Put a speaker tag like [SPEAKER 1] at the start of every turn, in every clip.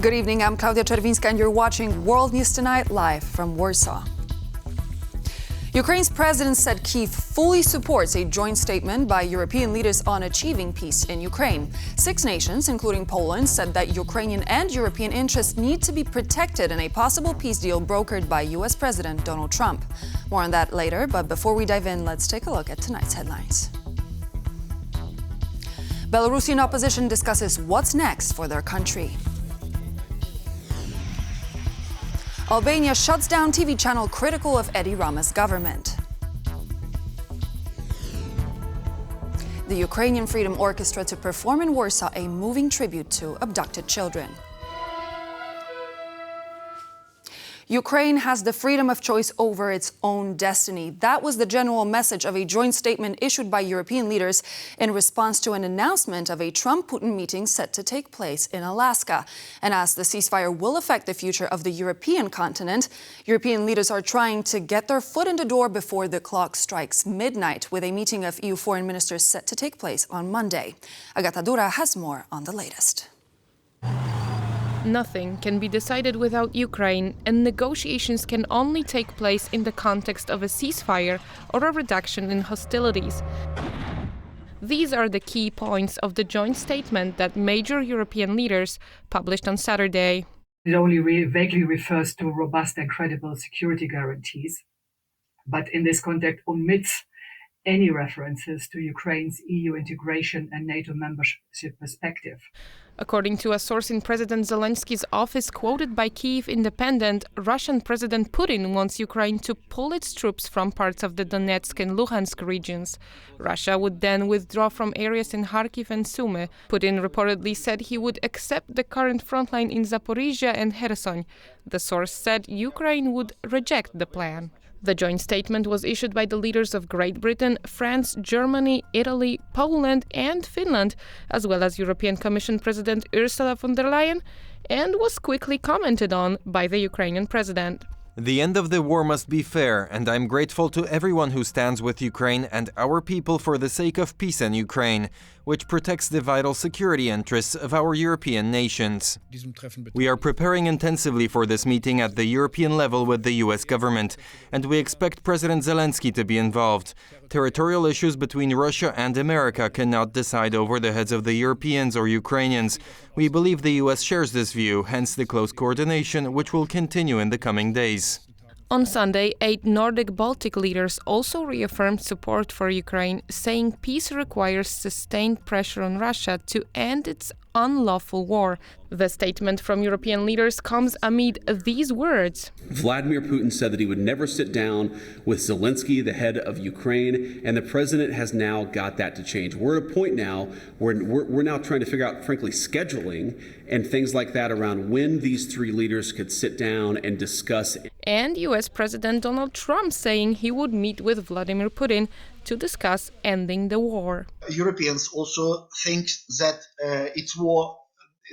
[SPEAKER 1] Good evening, I'm Klaudia Czerwińska and you're watching World News Tonight live from Warsaw. Ukraine's president said Kyiv fully supports a joint statement by European leaders on achieving peace in Ukraine. 6 nations, including Poland, said that Ukrainian and European interests need to be protected in a possible peace deal brokered by U.S. President Donald Trump. More on that later, but before we dive in, let's take a look at tonight's headlines. Belarusian opposition discusses what's next for their country. Albania shuts down TV channel critical of Edi Rama's government. The Ukrainian Freedom Orchestra to perform in Warsaw a moving tribute to abducted children. Ukraine has the freedom of choice over its own destiny. That was the general message of a joint statement issued by European leaders in response to an announcement of a Trump-Putin meeting set to take place in Alaska. And as the ceasefire will affect the future of the European continent, European leaders are trying to get their foot in the door before the clock strikes midnight, with a meeting of EU foreign ministers set to take place on Monday. Agata Dura has more on the latest.
[SPEAKER 2] Nothing can be decided without Ukraine, and negotiations can only take place in the context of a ceasefire or a reduction in hostilities. These are the key points of the joint statement that major European leaders published on Saturday.
[SPEAKER 3] It only vaguely refers to robust and credible security guarantees, but in this context omits any references to Ukraine's EU integration and NATO membership perspective.
[SPEAKER 2] According to a source in President Zelensky's office quoted by Kyiv Independent, Russian President Putin wants Ukraine to pull its troops from parts of the Donetsk and Luhansk regions. Russia would then withdraw from areas in Kharkiv and Sumy. Putin reportedly said he would accept the current frontline in Zaporizhia and Kherson. The source said Ukraine would reject the plan. The joint statement was issued by the leaders of Great Britain, France, Germany, Italy, Poland and Finland, as well as European Commission President Ursula von der Leyen, and was quickly commented on by the Ukrainian president.
[SPEAKER 4] The end of the war must be fair, and I'm grateful to everyone who stands with Ukraine and our people for the sake of peace in Ukraine, which protects the vital security interests of our European nations. We are preparing intensively for this meeting at the European level with the US government, and we expect President Zelenskyy to be involved. Territorial issues between Russia and America cannot decide over the heads of the Europeans or Ukrainians. We believe the US shares this view, hence the close coordination, which will continue in the coming days.
[SPEAKER 2] On Sunday, 8 Nordic Baltic leaders also reaffirmed support for Ukraine, saying peace requires sustained pressure on Russia to end its unlawful war. The statement from European leaders comes amid these words.
[SPEAKER 5] Vladimir Putin said that he would never sit down with Zelenskyy, the head of Ukraine, and the president has now got that to change. We're at a point now where we're now trying to figure out, frankly, scheduling and things like that around when these 3 leaders could sit down and discuss.
[SPEAKER 2] And US President Donald Trump saying he would meet with Vladimir Putin to discuss ending the war.
[SPEAKER 6] Europeans also think that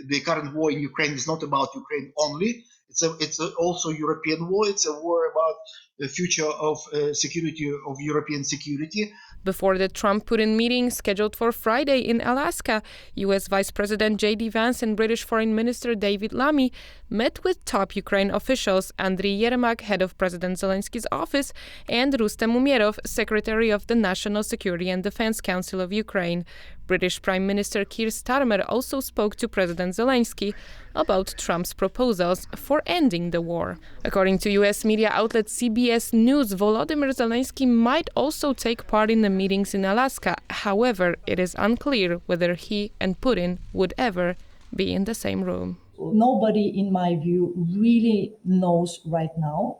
[SPEAKER 6] the current war in Ukraine is not about Ukraine only. It's also a European war. It's a war about the future of security, of European security.
[SPEAKER 2] Before the Trump-Putin meeting scheduled for Friday in Alaska, U.S. Vice President J.D. Vance and British Foreign Minister David Lammy met with top Ukraine officials, Andriy Yermak, head of President Zelensky's office, and Rustem Umerov, Secretary of the National Security and Defense Council of Ukraine. British Prime Minister Keir Starmer also spoke to President Zelensky about Trump's proposals for ending the war. According to U.S. media outlet CBS News, Volodymyr Zelensky might also take part in the meetings in Alaska. However, it is unclear whether he and Putin would ever be in the same room.
[SPEAKER 7] Nobody, in my view, really knows right now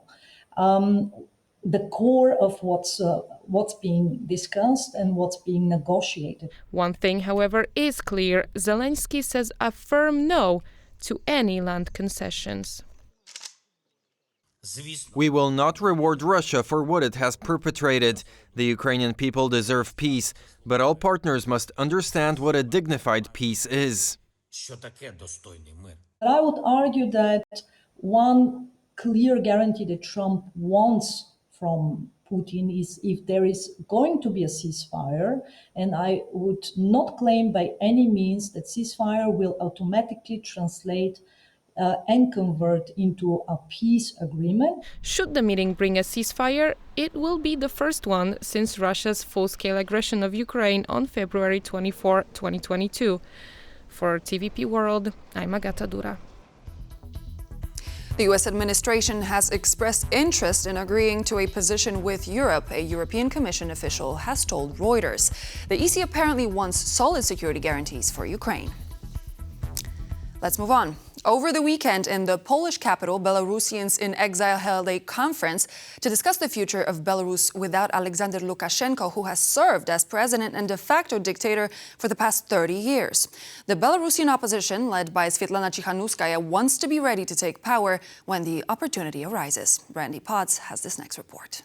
[SPEAKER 7] the core of what's being discussed and what's being negotiated.
[SPEAKER 2] One thing, however, is clear. Zelensky says a firm no to any land concessions.
[SPEAKER 4] We will not reward Russia for what it has perpetrated. The Ukrainian people deserve peace, but all partners must understand what a dignified peace is.
[SPEAKER 7] But I would argue that one clear guarantee that Trump wants from Putin is if there is going to be a ceasefire, and I would not claim by any means that ceasefire will automatically translate and convert into a peace agreement.
[SPEAKER 2] Should the meeting bring a ceasefire, it will be the first one since Russia's full-scale aggression of Ukraine on February 24, 2022. For TVP World, I'm Agata Dura.
[SPEAKER 1] The U.S. administration has expressed interest in agreeing to a position with Europe, a European Commission official has told Reuters. The EC apparently wants solid security guarantees for Ukraine. Let's move on. Over the weekend in the Polish capital, Belarusians in exile held a conference to discuss the future of Belarus without Alexander Lukashenko, who has served as president and de facto dictator for the past 30 years. The Belarusian opposition, led by Sviatlana Tsikhanouskaya, wants to be ready to take power when the opportunity arises. Randy Potts has this next report.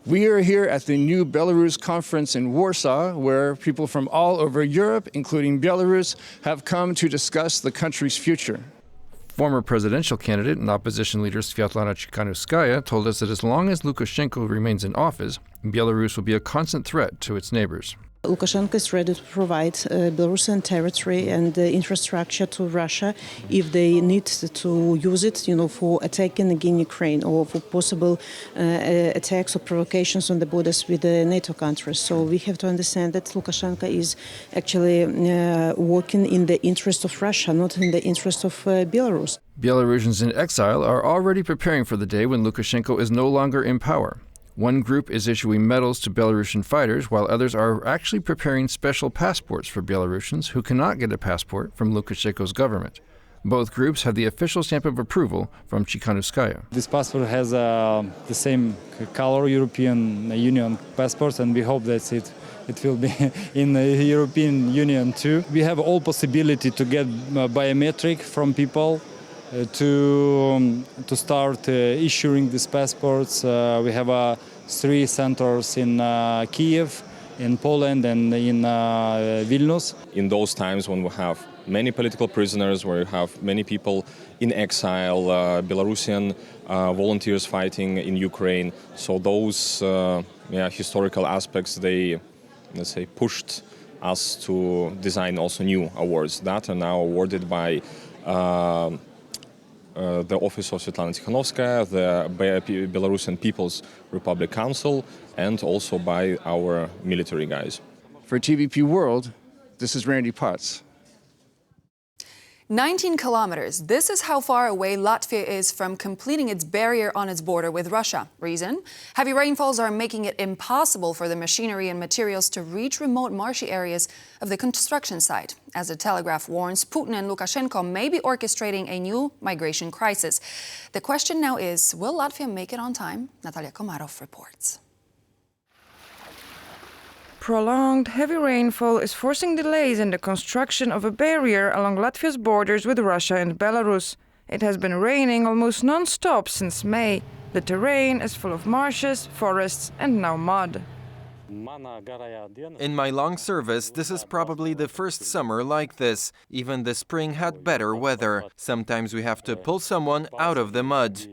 [SPEAKER 8] We are here at the new Belarus conference in Warsaw, where people from all over Europe, including Belarus, have come to discuss the country's future.
[SPEAKER 9] Former presidential candidate and opposition leader Sviatlana Tsikhanouskaya told us that as long as Lukashenko remains in office, Belarus will be a constant threat to its neighbors.
[SPEAKER 10] Lukashenko is ready to provide Belarusian territory and infrastructure to Russia if they need to use it, for attacking again Ukraine or for possible attacks or provocations on the borders with the NATO countries. So we have to understand that Lukashenko is actually working in the interest of Russia, not in the interest of Belarus.
[SPEAKER 9] Belarusians in exile are already preparing for the day when Lukashenko is no longer in power. One group is issuing medals to Belarusian fighters, while others are actually preparing special passports for Belarusians who cannot get a passport from Lukashenko's government. Both groups have the official stamp of approval from Tsikhanouskaya.
[SPEAKER 11] This passport has the same color European Union passports, and we hope that it will be in the European Union too. We have all possibility to get biometric from people to start issuing these passports. We have 3 centers in Kyiv, in Poland, and in Vilnius.
[SPEAKER 12] In those times when we have many political prisoners, where you have many people in exile, Belarusian volunteers fighting in Ukraine, so those historical aspects, they, let's say, pushed us to design also new awards that are now awarded by the office of Sviatlana Tsikhanouskaya, the Belarusian People's Republic Council, and also by our military guys.
[SPEAKER 8] For TVP World, this is Randy Potts.
[SPEAKER 1] 19 kilometers. This is how far away Latvia is from completing its barrier on its border with Russia. Reason? Heavy rainfalls are making it impossible for the machinery and materials to reach remote marshy areas of the construction site. As the Telegraph warns, Putin and Lukashenko may be orchestrating a new migration crisis. The question now is, will Latvia make it on time? Natalia Komarov reports.
[SPEAKER 13] Prolonged heavy rainfall is forcing delays in the construction of a barrier along Latvia's borders with Russia and Belarus. It has been raining almost non-stop since May. The terrain is full of marshes, forests, and now mud.
[SPEAKER 4] In my long service, this is probably the first summer like this. Even the spring had better weather. Sometimes we have to pull someone out of the mud.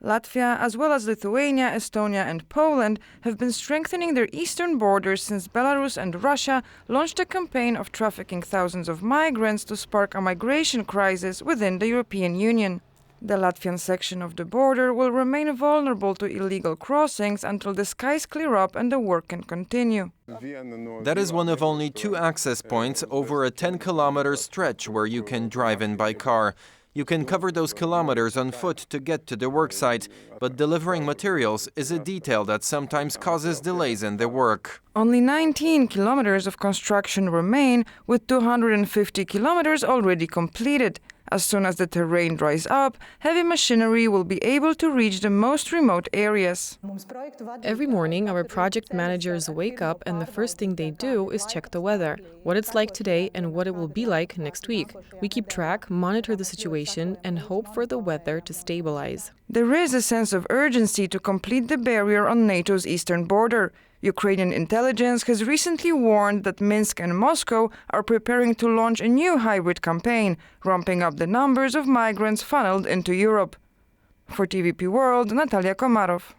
[SPEAKER 13] Latvia, as well as Lithuania, Estonia and Poland, have been strengthening their eastern borders since Belarus and Russia launched a campaign of trafficking thousands of migrants to spark a migration crisis within the European Union. The Latvian section of the border will remain vulnerable to illegal crossings until the skies clear up and the work can continue.
[SPEAKER 4] That is one of only 2 access points over a 10-kilometer stretch where you can drive in by car. You can cover those kilometers on foot to get to the worksite, but delivering materials is a detail that sometimes causes delays in the work.
[SPEAKER 13] Only 19 kilometers of construction remain, with 250 kilometers already completed. As soon as the terrain dries up, heavy machinery will be able to reach the most remote areas.
[SPEAKER 2] Every morning, our project managers wake up and the first thing they do is check the weather, what it's like today and what it will be like next week. We keep track, monitor the situation, and hope for the weather to stabilize.
[SPEAKER 13] There is a sense of urgency to complete the barrier on NATO's eastern border. Ukrainian intelligence has recently warned that Minsk and Moscow are preparing to launch a new hybrid campaign, ramping up the numbers of migrants funneled into Europe. For TVP World, Natalia Komarov.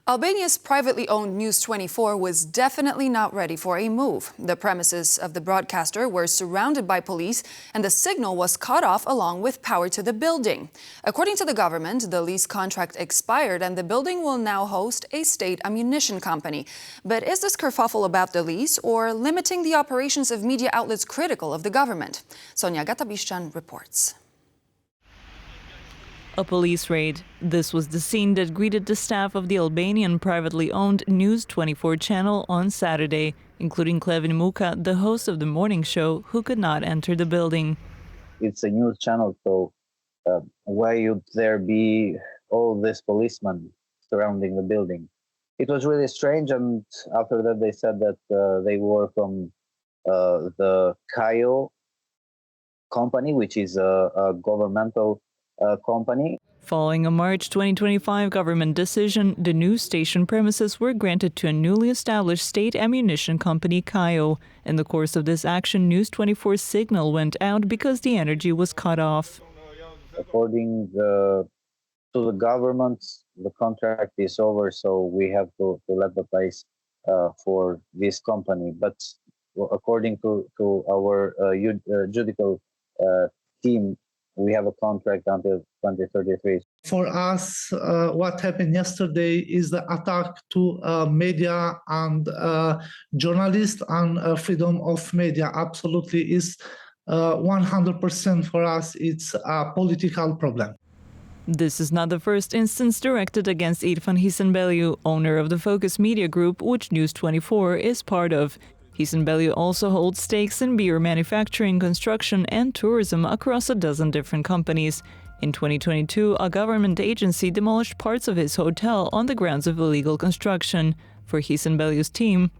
[SPEAKER 1] Albania's privately owned News 24 was definitely not ready for a move. The premises of the broadcaster were surrounded by police and the signal was cut off along with power to the building. According to the government, the lease contract expired and the building will now host a state ammunition company. But is this kerfuffle about the lease or limiting the operations of media outlets critical of the government? Sonia Gatabishchan reports.
[SPEAKER 14] A police raid. This was the scene that greeted the staff of the Albanian privately owned News 24 channel on Saturday, including Klevin Muka, the host of the morning show, who could not enter the building.
[SPEAKER 15] It's a news channel, so why would there be all these policemen surrounding the building? It was really strange, and after that they said that they were from the Kyiv company, which is a governmental company.
[SPEAKER 14] Following a March 2025 government decision, the news station premises were granted to a newly established state ammunition company, Kyiv. In the course of this action, News 24's signal went out because the energy was cut off.
[SPEAKER 15] According to the government, the contract is over, so we have to let the place for this company. But according to our judicial team, we have a contract until 2033.
[SPEAKER 16] For us, what happened yesterday is the attack to media and journalists and freedom of media. Absolutely is 100% for us. It's a political problem.
[SPEAKER 14] This is not the first instance directed against Irfan Hisenbeliu, owner of the Focus Media Group, which News 24 is part of. Hisenbeliu also holds stakes in beer manufacturing, construction and tourism across a dozen different companies. In 2022, a government agency demolished parts of his hotel on the grounds of illegal construction. For Hisenbeliu's team,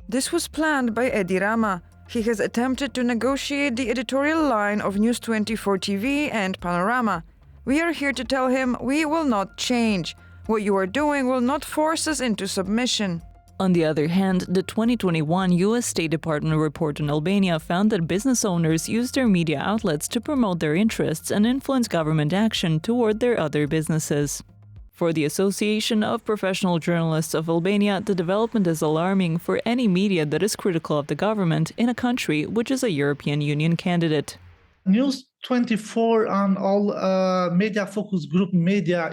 [SPEAKER 13] this was planned by Edi Rama. He has attempted to negotiate the editorial line of News 24 TV and Panorama. We are here to tell him we will not change. What you are doing will not force us into submission.
[SPEAKER 14] On the other hand, the 2021 U.S. State Department report on Albania found that business owners use their media outlets to promote their interests and influence government action toward their other businesses. For the Association of Professional Journalists of Albania, the development is alarming for any media that is critical of the government in a country which is a European Union candidate.
[SPEAKER 16] News 24 and all media focus group media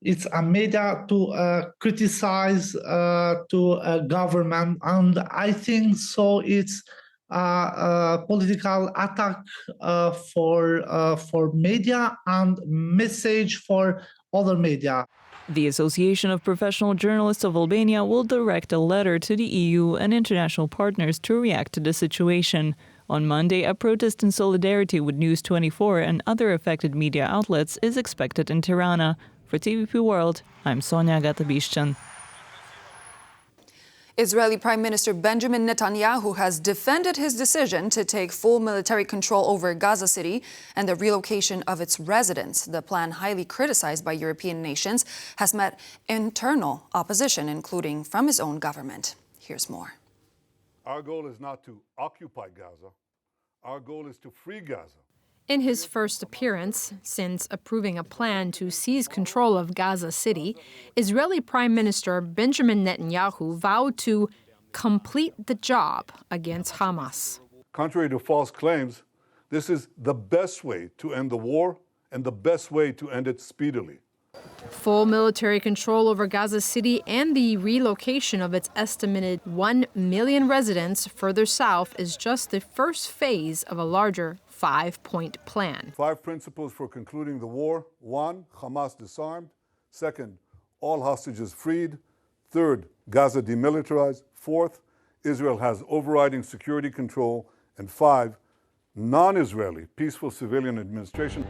[SPEAKER 16] it's a media to criticize to government, and I think so. It's a political attack for media and message for other media.
[SPEAKER 14] The Association of Professional Journalists of Albania will direct a letter to the EU and international partners to react to the situation. On Monday, a protest in solidarity with News 24 and other affected media outlets is expected in Tirana. For TVP World, I'm Sonia Gatabishchan.
[SPEAKER 1] Israeli Prime Minister Benjamin Netanyahu has defended his decision to take full military control over Gaza City and the relocation of its residents. The plan, highly criticized by European nations, has met internal opposition, including from his own government. Here's more.
[SPEAKER 17] Our goal is not to occupy Gaza. Our goal is to free Gaza.
[SPEAKER 18] In his first appearance since approving a plan to seize control of Gaza City, Israeli Prime Minister Benjamin Netanyahu vowed to complete the job against Hamas.
[SPEAKER 17] Contrary to false claims, this is the best way to end the war and the best way to end it speedily.
[SPEAKER 18] Full military control over Gaza City and the relocation of its estimated 1 million residents further south is just the first phase of a larger 5-point plan.
[SPEAKER 17] 5 principles for concluding the war. 1, Hamas disarmed. 2nd, all hostages freed. 3rd, Gaza demilitarized. 4th, Israel has overriding security control. And 5, non-Israeli peaceful civilian administration.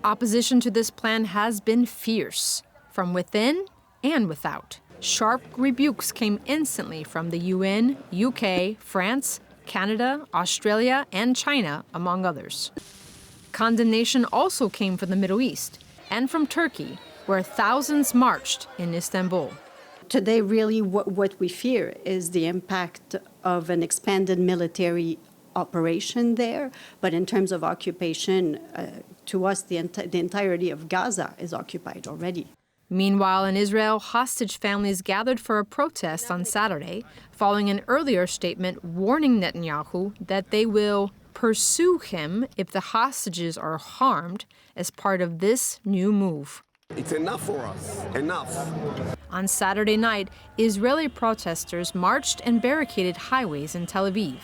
[SPEAKER 18] Opposition to this plan has been fierce, from within and without. Sharp rebukes came instantly from the UN, UK, France, Canada, Australia, and China, among others. Condemnation also came from the Middle East and from Turkey, where thousands marched in Istanbul.
[SPEAKER 19] Today, really, what we fear is the impact of an expanded military operation there. But in terms of occupation, to us, the entirety of Gaza is occupied already.
[SPEAKER 18] Meanwhile, in Israel, hostage families gathered for a protest on Saturday, following an earlier statement warning Netanyahu that they will pursue him if the hostages are harmed as part of this new move.
[SPEAKER 20] It's enough for us. Enough.
[SPEAKER 18] On Saturday night, Israeli protesters marched and barricaded highways in Tel Aviv.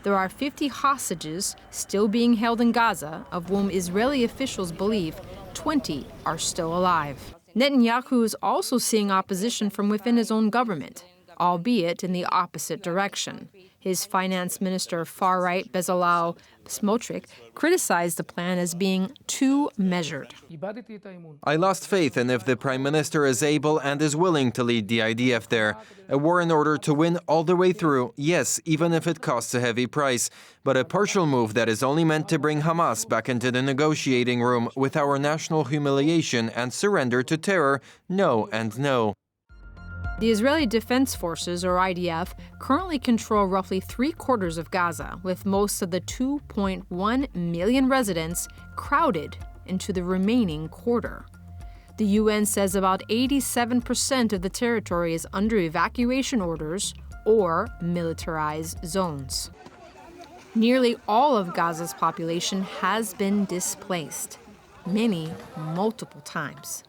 [SPEAKER 18] There are 50 hostages still being held in Gaza, of whom Israeli officials believe 20 are still alive. Netanyahu is also seeing opposition from within his own government, albeit in the opposite direction. His finance minister, far-right Bezalel Smotrich, criticized the plan as being too measured.
[SPEAKER 4] I lost faith in if the prime minister is able and is willing to lead the IDF there. A war in order to win all the way through, yes, even if it costs a heavy price. But a partial move that is only meant to bring Hamas back into the negotiating room with our national humiliation and surrender to terror, no and no.
[SPEAKER 18] The Israeli Defense Forces, or IDF, currently control roughly 3/4 of Gaza, with most of the 2.1 million residents crowded into the remaining quarter. The UN says about 87% of the territory is under evacuation orders or militarized zones. Nearly all of Gaza's population has been displaced, many multiple times,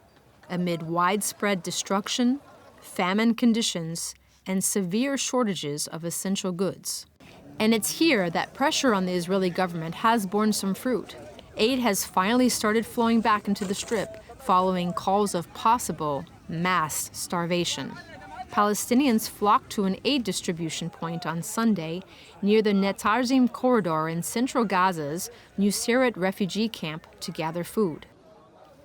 [SPEAKER 18] amid widespread destruction, famine conditions, and severe shortages of essential goods. And it's here that pressure on the Israeli government has borne some fruit. Aid has finally started flowing back into the Strip following calls of possible mass starvation. Palestinians flocked to an aid distribution point on Sunday near the Netarzim corridor in central Gaza's Nuseirat refugee camp to gather food.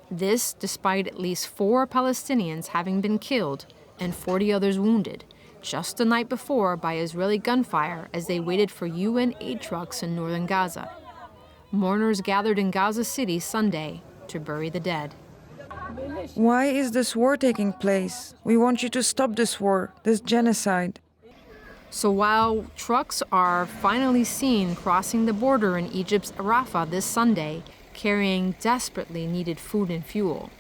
[SPEAKER 18] This despite at least 4 Palestinians having been killed and 40 others wounded, just the night before by Israeli gunfire as they waited for UN aid trucks in northern Gaza. Mourners gathered in Gaza City Sunday to bury the dead.
[SPEAKER 13] Why is this war taking place? We want you to stop this war, this genocide.
[SPEAKER 18] So while trucks are finally seen crossing the border in Egypt's Rafah this Sunday, carrying desperately needed food and fuel,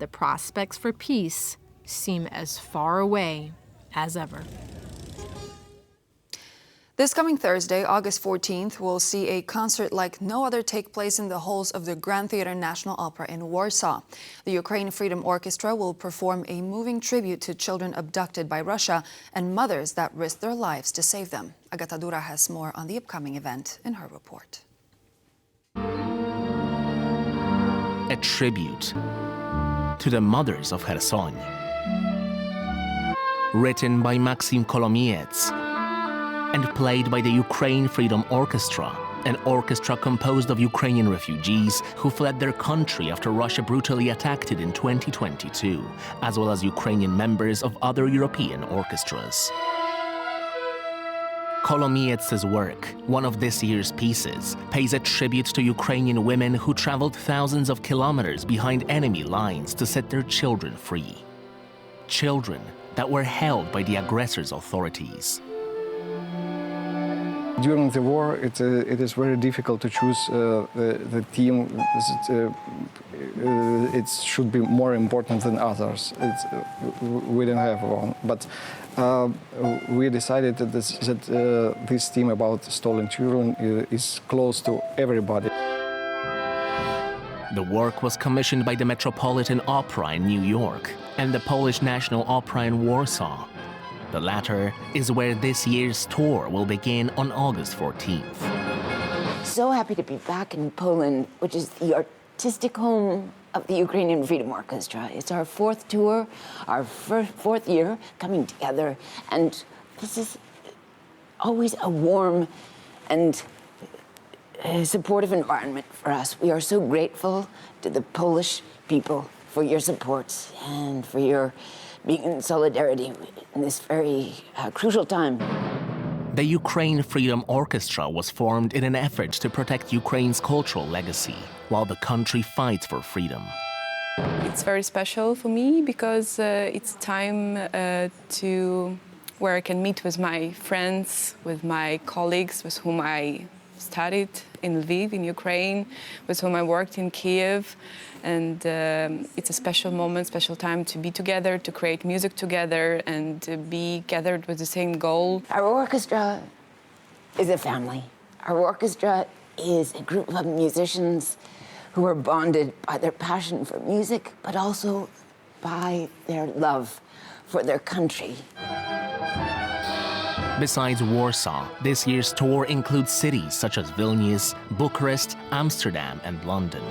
[SPEAKER 18] the prospects for peace seem as far away as ever.
[SPEAKER 1] This coming Thursday, August 14th, will see a concert like no other take place in the halls of the Grand Theater National Opera in Warsaw. The Ukraine Freedom Orchestra will perform a moving tribute to children abducted by Russia and mothers that risked their lives to save them. Agata Dura has more on the upcoming event in her report.
[SPEAKER 21] A tribute to the mothers of Kherson. Written by Maxim Kolomiets and played by the Ukraine Freedom Orchestra, an orchestra composed of Ukrainian refugees who fled their country after Russia brutally attacked it in 2022, as well as Ukrainian members of other European orchestras. Kolomiets' work, one of this year's pieces, pays a tribute to Ukrainian women who traveled thousands of kilometers behind enemy lines to set their children free. Children that were held by the aggressors' authorities.
[SPEAKER 8] During the war, it is very difficult to choose the team. It should be more important than others. We didn't have one, but we decided that this team about stolen children is close to everybody.
[SPEAKER 21] The work was commissioned by the Metropolitan Opera in New York and the Polish National Opera in Warsaw. The latter is where this year's tour will begin on August 14th.
[SPEAKER 22] So happy to be back in Poland, which is the artistic home of the Ukrainian Freedom Orchestra. It's our 4th tour, our 4th year coming together, and this is always a warm and supportive environment for us. We are so grateful to the Polish people for your support and for your being in solidarity in this very crucial time.
[SPEAKER 21] The Ukraine Freedom Orchestra was formed in an effort to protect Ukraine's cultural legacy while the country fights for freedom.
[SPEAKER 23] It's very special for me because it's time where I can meet with my friends, with my colleagues, with whom I studied in Lviv, in Ukraine, with whom I worked in Kyiv. And it's a special moment, special time to be together, to create music together, and to be gathered with the same goal.
[SPEAKER 22] Our orchestra is a family. Our orchestra is a group of musicians who are bonded by their passion for music, but also by their love for their country.
[SPEAKER 21] Besides Warsaw, this year's tour includes cities such as Vilnius, Bucharest, Amsterdam, and London.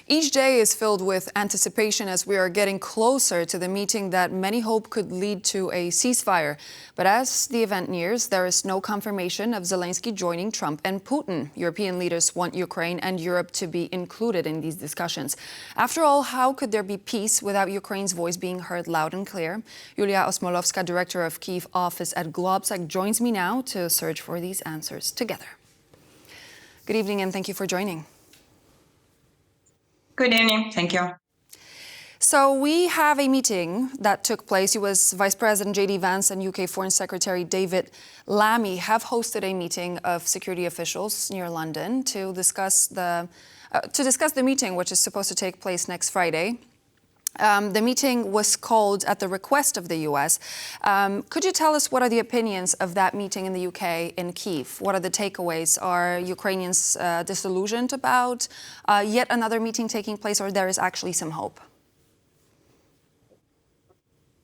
[SPEAKER 1] Each day is filled with anticipation as we are getting closer to the meeting that many hope could lead to a ceasefire. But as the event nears, there is no confirmation of Zelenskyy joining Trump and Putin. European leaders want Ukraine and Europe to be included in these discussions. After all, how could there be peace without Ukraine's voice being heard loud and clear? Julia Osmolovka, director of Kyiv office at Globsec, joins me now to search for these answers together. Good evening and thank you for joining.
[SPEAKER 3] Good evening. Thank you.
[SPEAKER 1] So we have a meeting that took place. US Vice President J.D. Vance and UK Foreign Secretary David Lammy have hosted a meeting of security officials near London to discuss the meeting, which is supposed to take place next Friday. The meeting was called at the request of the US. Could you tell us what are the opinions of that meeting in the UK in Kyiv? What are the takeaways? Are Ukrainians disillusioned about yet another meeting taking place, or there is actually some hope?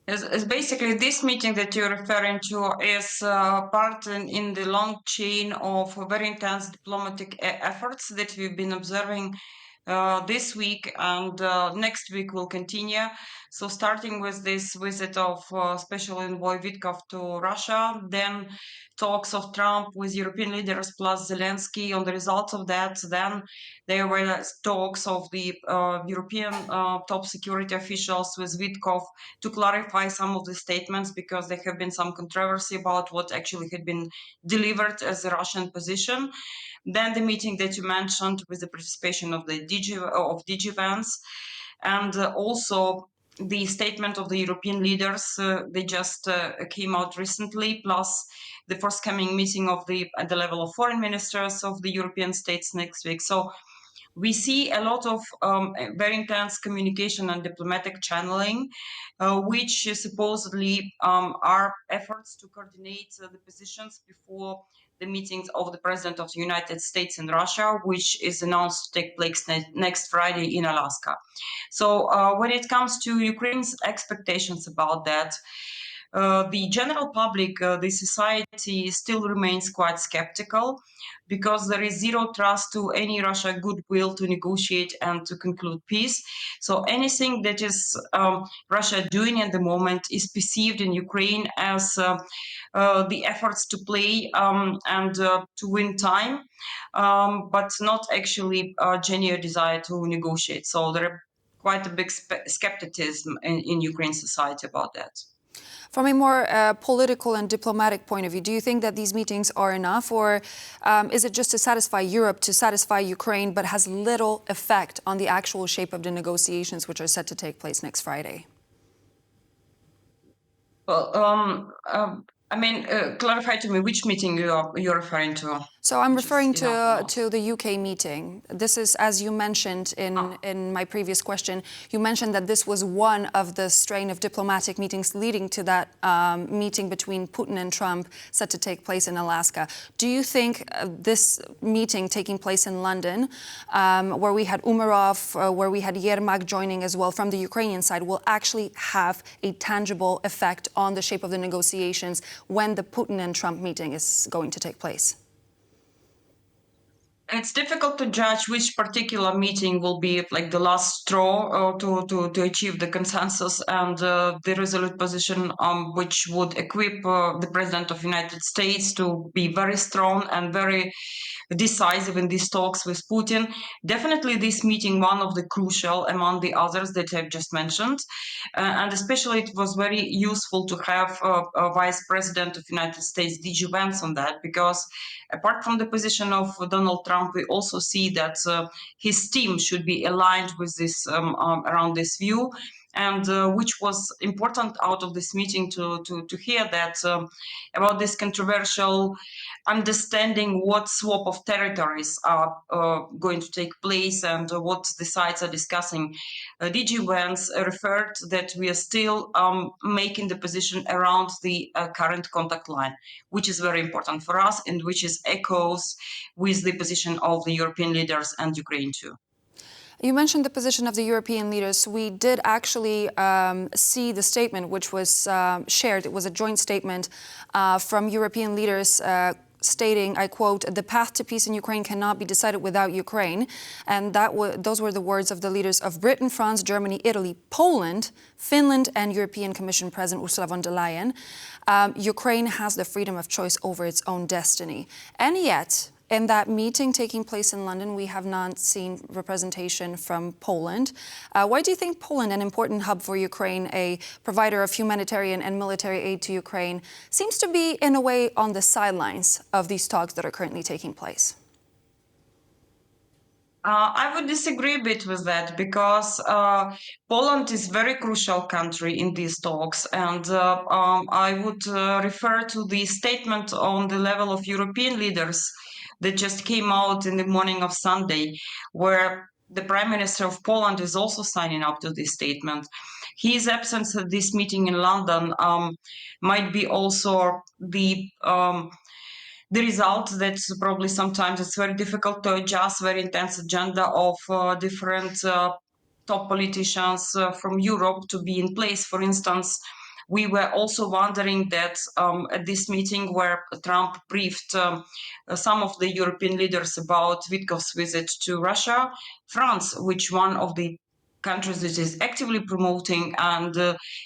[SPEAKER 3] As basically, this meeting that you're referring to is part in the long chain of very intense diplomatic efforts that we've been observing this week, and next week will continue. So starting with this visit of Special Envoy Vitkov to Russia, then talks of Trump with European leaders plus Zelenskyy on the results of that. Then there were talks of the European top security officials with Vitkov to clarify some of the statements, because there have been some controversy about what actually had been delivered as a Russian position. Then the meeting that you mentioned with the participation of the DG Vance, and also the statement of the European leaders. They just came out recently, plus the forthcoming meeting at the level of foreign ministers of the European states next week. So we see a lot of very intense communication and diplomatic channeling, which supposedly are efforts to coordinate the positions before the meetings of the President of the United States and Russia, which is announced to take place next Friday in Alaska. So when it comes to Ukraine's expectations about that, the general public, the society still remains quite skeptical, because there is zero trust to any Russia goodwill to negotiate and to conclude peace. So anything that is Russia doing at the moment is perceived in Ukraine as the efforts to play and to win time, but not actually a genuine desire to negotiate. So there are quite a big skepticism in Ukraine society about that.
[SPEAKER 1] From a more political and diplomatic point of view, do you think that these meetings are enough, or is it just to satisfy Europe, to satisfy Ukraine, but has little effect on the actual shape of the negotiations, which are set to take place next Friday?
[SPEAKER 3] Well, clarify to me which meeting you're referring to.
[SPEAKER 1] So I'm referring to the UK meeting. This is, as you mentioned in my previous question, you mentioned that this was one of the strain of diplomatic meetings leading to that meeting between Putin and Trump set to take place in Alaska. Do you think this meeting taking place in London, where we had Umarov, where we had Yermak joining as well from the Ukrainian side, will actually have a tangible effect on the shape of the negotiations when the Putin and Trump meeting is going to take place?
[SPEAKER 3] It's difficult to judge which particular meeting will be like the last straw to achieve the consensus and the resolute position which would equip the President of the United States to be very strong and very decisive in these talks with Putin. Definitely this meeting, one of the crucial among the others that I've just mentioned. And especially it was very useful to have a Vice President of the United States, DG Vance, on that, because apart from the position of Donald Trump, we also see that his team should be aligned with this around this view. and which was important out of this meeting to hear that about this controversial understanding what swap of territories are going to take place and what the sides are discussing. DG Vance referred that we are still making the position around the current contact line, which is very important for us and which is echoes with the position of the European leaders and Ukraine too.
[SPEAKER 1] You mentioned the position of the European leaders. We did actually see the statement which was shared. It was a joint statement from European leaders stating, I quote, "The path to peace in Ukraine cannot be decided without Ukraine." And those were the words of the leaders of Britain, France, Germany, Italy, Poland, Finland, and European Commission President Ursula von der Leyen. Ukraine has the freedom of choice over its own destiny. And yet, in that meeting taking place in London, we have not seen representation from Poland. Why do you think Poland, an important hub for Ukraine, a provider of humanitarian and military aid to Ukraine, seems to be, in a way, on the sidelines of these talks that are currently taking place?
[SPEAKER 3] I would disagree a bit with that because Poland is a very crucial country in these talks. And I would refer to the statement on the level of European leaders that just came out in the morning of Sunday, where the Prime Minister of Poland is also signing up to this statement. His absence at this meeting in London might be also the result that probably sometimes it's very difficult to adjust very intense agenda of different top politicians from Europe to be in place. For instance, we were also wondering that at this meeting where Trump briefed some of the European leaders about Witkoff's visit to Russia, France, which one of the countries that is actively promoting and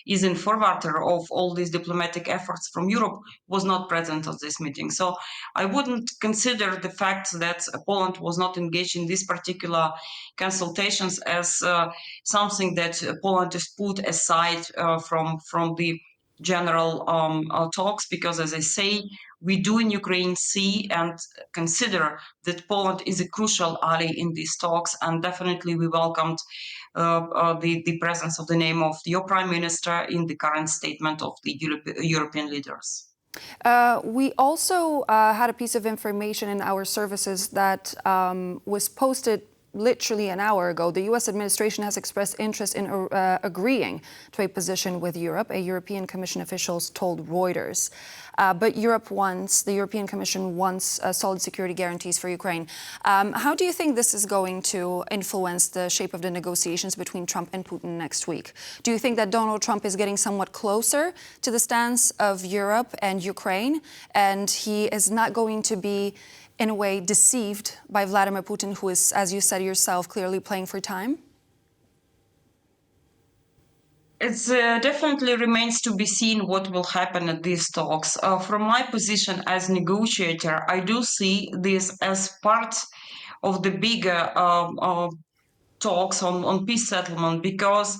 [SPEAKER 3] is in forwarder of all these diplomatic efforts from Europe, was not present at this meeting. So I wouldn't consider the fact that Poland was not engaged in these particular consultations as something that Poland is put aside from the general talks, because, as I say, we do in Ukraine see and consider that Poland is a crucial ally in these talks, and definitely we welcomed the presence of the name of your Prime Minister in the current statement of the European leaders.
[SPEAKER 1] We also had a piece of information in our services that was posted literally an hour ago. The U.S. administration has expressed interest in agreeing to a position with Europe, a European Commission officials told Reuters. But the European Commission wants solid security guarantees for Ukraine. How do you think this is going to influence the shape of the negotiations between Trump and Putin next week? Do you think that Donald Trump is getting somewhat closer to the stance of Europe and Ukraine, and he is not going to be, in a way, deceived by Vladimir Putin, who is, as you said yourself, clearly playing for time?
[SPEAKER 3] It definitely remains to be seen what will happen at these talks. From my position as negotiator, I do see this as part of the bigger talks on peace settlement, because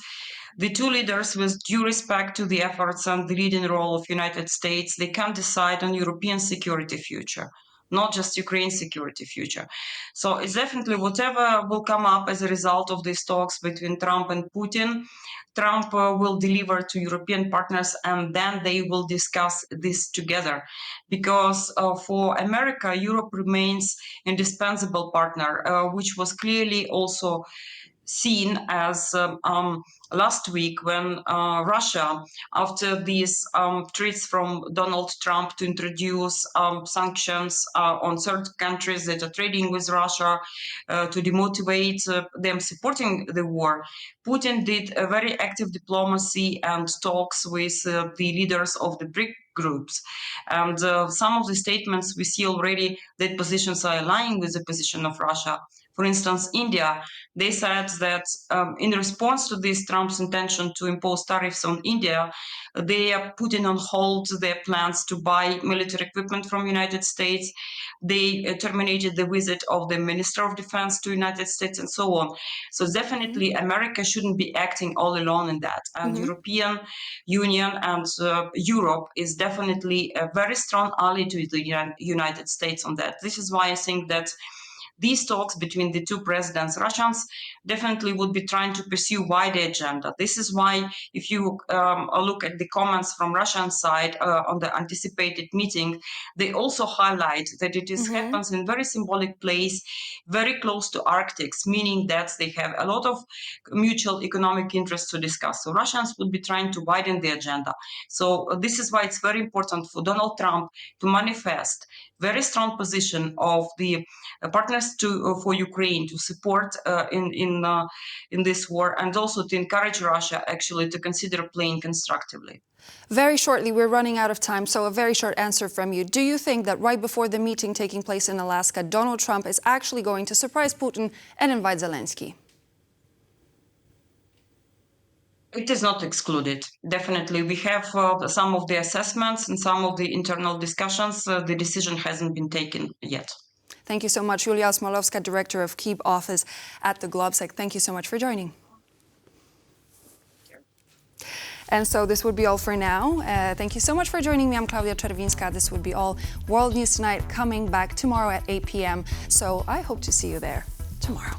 [SPEAKER 3] the two leaders, with due respect to the efforts and the leading role of United States, they can decide on European security future, not just Ukraine's security future. So it's definitely whatever will come up as a result of these talks between Trump and Putin, Trump will deliver to European partners, and then they will discuss this together. Because for America, Europe remains indispensable partner, which was clearly also seen as last week when Russia, after these threats from Donald Trump to introduce sanctions on certain countries that are trading with Russia to demotivate them supporting the war, Putin did a very active diplomacy and talks with the leaders of the BRIC groups. And some of the statements we see already that positions are aligning with the position of Russia. For instance, India, they said that in response to this Trump's intention to impose tariffs on India, they are putting on hold their plans to buy military equipment from United States. They terminated the visit of the Minister of Defense to United States and so on. So definitely America shouldn't be acting all alone in that. And European Union and Europe is definitely a very strong ally to the United States on that. This is why I think that these talks between the two presidents, Russians definitely would be trying to pursue wider agenda. This is why, if you look at the comments from Russian side on the anticipated meeting, they also highlight that it happens in very symbolic place, very close to Arctic, meaning that they have a lot of mutual economic interests to discuss. So Russians would be trying to widen the agenda. So this is why it's very important for Donald Trump to manifest very strong position of the partners for Ukraine to support in this war, and also to encourage Russia actually to consider playing constructively.
[SPEAKER 1] Very shortly, we're running out of time, so a very short answer from you. Do you think that right before the meeting taking place in Alaska, Donald Trump is actually going to surprise Putin and invite Zelenskyy?
[SPEAKER 3] It is not excluded. Definitely. We have some of the assessments and some of the internal discussions. The decision hasn't been taken yet.
[SPEAKER 1] Thank you so much. Julia Osmolovka, Director of Kyiv Office at the Globsec. Thank you so much for joining. And so this would be all for now. Thank you so much for joining me. I'm Klaudia Czerwinska. This would be all. World News Tonight coming back tomorrow at 8 p.m. So I hope to see you there tomorrow.